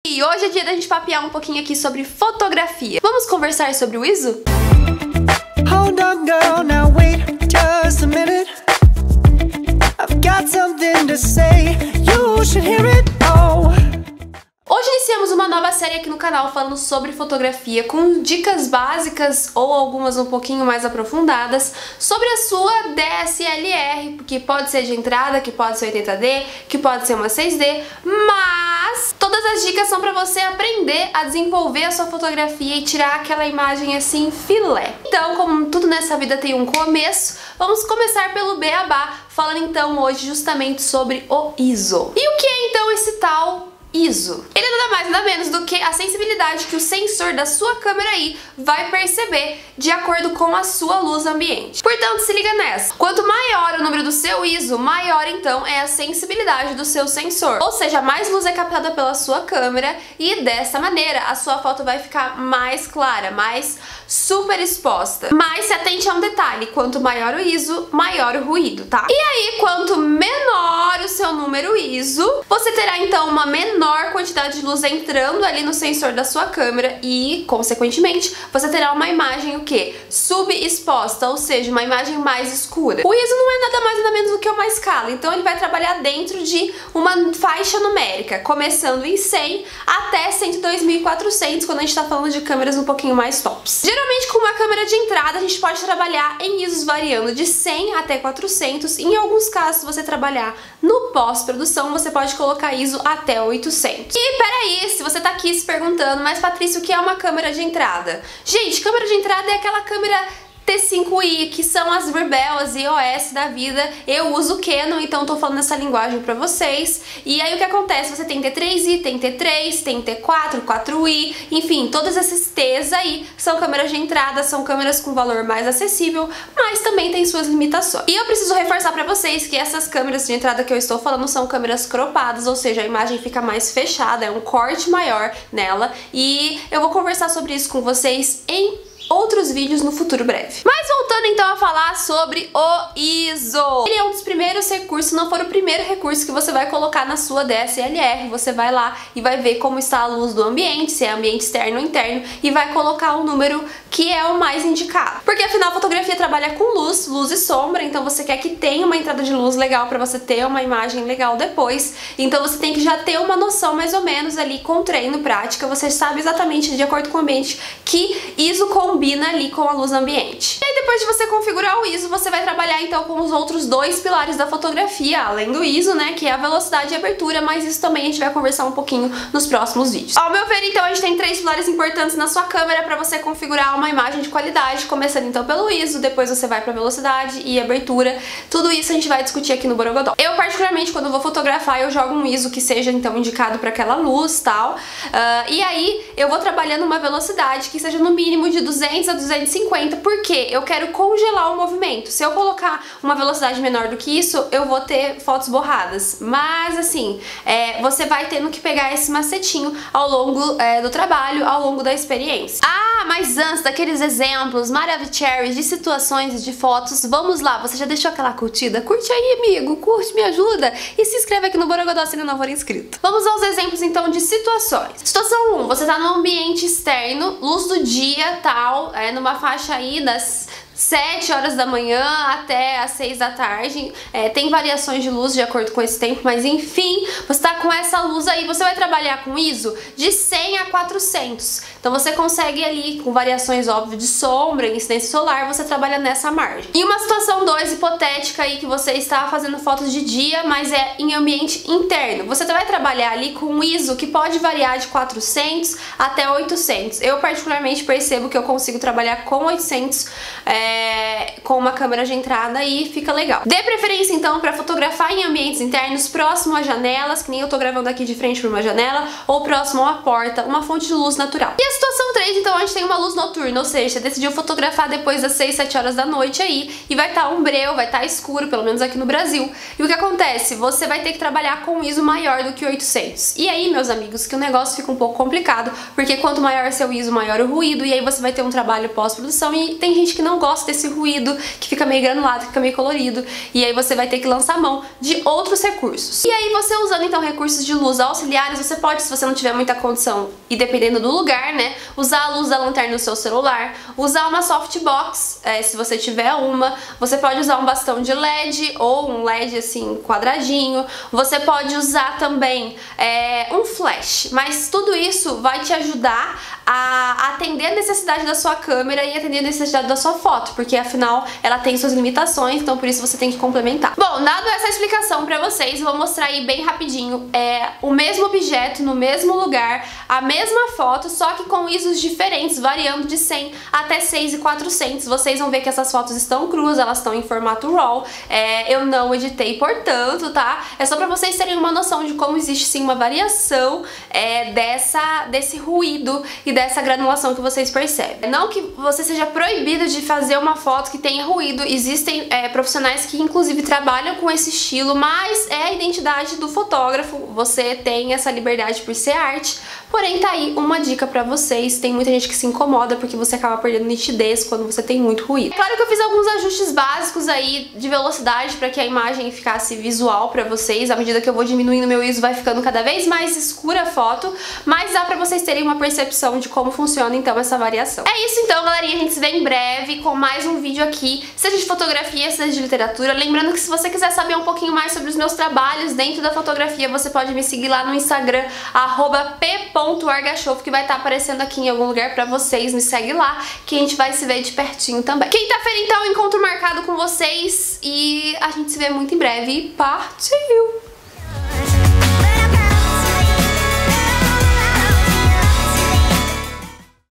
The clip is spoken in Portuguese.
E hoje é dia da gente papear um pouquinho aqui sobre fotografia. Vamos conversar sobre o ISO? Hold on, girl, now wait just a minute. I've got something to say, you should hear it all. Hoje iniciamos uma nova série aqui no canal falando sobre fotografia, com dicas básicas ou algumas um pouquinho mais aprofundadas sobre a sua DSLR, que pode ser de entrada, que pode ser 80D, que pode ser uma 6D, mas todas as dicas são para você aprender a desenvolver a sua fotografia e tirar aquela imagem assim filé. Então, como tudo nessa vida tem um começo, vamos começar pelo beabá, falando então hoje justamente sobre o ISO. E o que é então esse tal ISO? Ele é nada mais nada menos do que a sensibilidade que o sensor da sua câmera aí vai perceber de acordo com a sua luz ambiente. Portanto, se liga nessa. Quanto maior o número do seu ISO, maior então é a sensibilidade do seu sensor. Ou seja, mais luz é captada pela sua câmera e dessa maneira a sua foto vai ficar mais clara, mais super exposta. Mas se atente a um detalhe, quanto maior o ISO, maior o ruído, tá? E aí, quanto menor o seu número ISO, você terá então uma menor quantidade de luz entrando ali no sensor da sua câmera e, consequentemente, você terá uma imagem o quê? Subexposta, ou seja, uma imagem mais escura. O ISO não é nada mais nada menos do que uma escala, então ele vai trabalhar dentro de uma faixa numérica, começando em 100 até 102.400 quando a gente tá falando de câmeras um pouquinho mais tops. Geralmente com uma câmera de entrada a gente pode trabalhar em ISOs variando de 100 até 400, e em alguns casos se você trabalhar no pós-produção você pode colocar ISO até 800. E peraí, se você tá aqui se perguntando, mas Patrícia, o que é uma câmera de entrada? Gente, câmera de entrada é aquela câmera T5i, que são as Rebel, as EOS da vida. Eu uso Canon, então tô falando essa linguagem pra vocês. E aí o que acontece? Você tem T3i, tem T3, tem T4, 4i, enfim, todas essas T's aí são câmeras de entrada, são câmeras com valor mais acessível, mas também tem suas limitações. E eu preciso reforçar pra vocês que essas câmeras de entrada que eu estou falando são câmeras cropadas, ou seja, a imagem fica mais fechada, é um corte maior nela, e eu vou conversar sobre isso com vocês em outros vídeos no futuro breve. Mas voltando então a falar sobre o ISO. Ele é um dos primeiros recursos, não for o primeiro recurso que você vai colocar na sua DSLR. Você vai lá e vai ver como está a luz do ambiente, se é ambiente externo ou interno, e vai colocar o número que é o mais indicado. Porque afinal a fotografia trabalha com luz, luz e sombra, então você quer que tenha uma entrada de luz legal para você ter uma imagem legal depois. Então você tem que já ter uma noção mais ou menos ali com treino, prática, você sabe exatamente de acordo com o ambiente que ISO combina ali com a luz ambiente. E aí depois de você configurar o ISO, você vai trabalhar então com os outros dois pilares da fotografia, além do ISO, né, que é a velocidade e abertura, mas isso também a gente vai conversar um pouquinho nos próximos vídeos. Ao meu ver, então, a gente tem três pilares importantes na sua câmera para você configurar uma imagem de qualidade, começando então pelo ISO, depois você vai para velocidade e abertura. Tudo isso a gente vai discutir aqui no Borogodó. Eu, particularmente, quando vou fotografar, eu jogo um ISO que seja então indicado para aquela luz, tal, e aí eu vou trabalhando uma velocidade que seja no mínimo de 200 a 250, porque eu quero congelar o movimento. Se eu colocar uma velocidade menor do que isso, eu vou ter fotos borradas. Mas assim, você vai tendo que pegar esse macetinho ao longo do trabalho, ao longo da experiência. Ah, mas antes daqueles exemplos maravilhosos de situações e de fotos, vamos lá, você já deixou aquela curtida? Curte aí, amigo, curte, me ajuda e se inscreve aqui no Borogodó se ainda não for inscrito. Vamos aos exemplos então de situações. Situação 1, você tá num ambiente externo, luz do dia, tal, numa faixa aí das 7 horas da manhã até as 6 da tarde, tem variações de luz de acordo com esse tempo, mas enfim, você tá com essa luz aí, você vai trabalhar com ISO de 100 a 400, então você consegue ali, com variações óbvias de sombra e incidência solar, você trabalha nessa margem. E uma situação 2, hipotética aí, que você está fazendo fotos de dia, mas é em ambiente interno, você vai trabalhar ali com um ISO que pode variar de 400 até 800, eu particularmente percebo que eu consigo trabalhar com 800, com uma câmera de entrada e fica legal. Dê preferência então para fotografar em ambientes internos próximo a janelas, que nem eu tô gravando aqui de frente para uma janela, ou próximo a uma porta, uma fonte de luz natural. E a situação 3, então, a gente tem uma luz noturna, ou seja, você decidiu fotografar depois das 6, 7 horas da noite aí, e vai estar um breu, vai estar escuro, pelo menos aqui no Brasil. E o que acontece? Você vai ter que trabalhar com um ISO maior do que 800. E aí, meus amigos, que o negócio fica um pouco complicado, porque quanto maior seu ISO, maior o ruído, e aí você vai ter um trabalho pós-produção, e tem gente que não gosta desse ruído, que fica meio granulado, que fica meio colorido, e aí você vai ter que lançar mão de outros recursos. E aí, você usando, então, recursos de luz auxiliares, você pode, se você não tiver muita condição, e dependendo do lugar, né, usar a luz da lanterna no seu celular, usar uma softbox, se você tiver uma, você pode usar um bastão de LED ou um LED assim quadradinho, você pode usar também um flash, mas tudo isso vai te ajudar a atender a necessidade da sua câmera e atender a necessidade da sua foto, porque afinal ela tem suas limitações, então por isso você tem que complementar. Bom, dado essa explicação pra vocês, eu vou mostrar aí bem rapidinho o mesmo objeto no mesmo lugar, a mesma foto, só que com ISOs diferentes, variando de 100 até 6.400. Vocês vão ver que essas fotos estão cruas, elas estão em formato RAW, eu não editei, portanto, tá? É só pra vocês terem uma noção de como existe sim uma variação desse ruído e dessa granulação que vocês percebem. Não que você seja proibido de fazer uma foto que tenha ruído, existem profissionais que inclusive trabalham com esse estilo, mas é a identidade do fotógrafo, você tem essa liberdade por ser arte, porém tá aí uma dica pra vocês. Tem muita gente que se incomoda porque você acaba perdendo nitidez quando você tem muito ruído. É claro que eu fiz alguns ajustes básicos aí de velocidade pra que a imagem ficasse visual pra vocês. À medida que eu vou diminuindo meu ISO, vai ficando cada vez mais escura a foto, mas dá pra vocês terem uma percepção de como funciona então essa variação. É isso então, galerinha, a gente se vê em breve com mais um vídeo aqui, seja de fotografia, seja de literatura. Lembrando que se você quiser saber um pouquinho mais sobre os meus trabalhos dentro da fotografia, você pode me seguir lá no Instagram, @p.argashow, que vai estar aparecendo aqui em algum lugar pra vocês. Me segue lá, que a gente vai se ver de pertinho também. Quinta-feira, então, encontro marcado com vocês e a gente se vê muito em breve. Partiu!